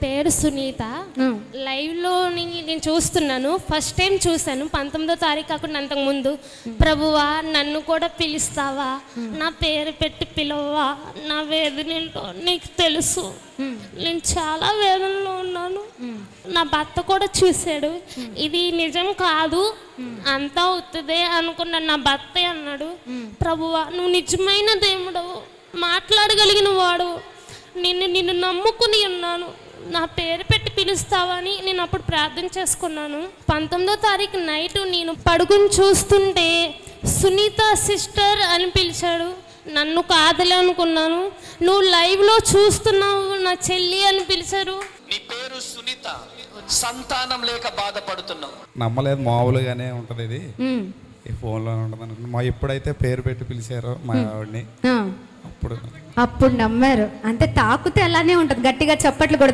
పేరు సునీత. లైవ్లో నేను చూస్తున్నాను, ఫస్ట్ టైం చూశాను 19వ తారీఖు కాకుండా అంతకుముందు. ప్రభువా నన్ను కూడా పిలుస్తావా, నా పేరు పెట్టి పిలవా, నా వేదనలో నీకు తెలుసు, నేను చాలా వేదనలో ఉన్నాను. నా భర్త కూడా చూశాడు, ఇది నిజం కాదు అంతా అవుతుంది అనుకున్నాను. నా భర్తే అన్నాడు, ప్రభువా నువ్వు నిజమైన దేవుడు, మాట్లాడగలిగిన వాడు, నిన్ను నమ్ముకుని ఉన్నాను, నా పేరు పెట్టి పిలుస్తావని నేను అప్పుడు ప్రార్థన చేసుకున్నాను. 19వ తారీఖు నైట్ నేను పడుకుని చూస్తుంటే సునీత సిస్టర్ అని పిలిచాడు. నన్ను కాదలే అనుకున్నాను. నువ్వు లైవ్లో చూస్తున్నావు, నా చెల్లి అని పిలిచారు. నీ పేరు సునీత, సంతానం లేక బాధపడుతున్నావు. నమ్మలేదు, మామూలుగానే ఉంటుంది ఇది, ఈ ఫోన్లో ఉంటుంది అనుకున్నా. మా ఎప్పుడైతే పేరు పెట్టి పిలిచారో మా ఆవిడని, అప్పుడు నమ్మారు. అంటే తాకుతే అలానే ఉంటుంది, గట్టిగా చప్పట్లు కూడా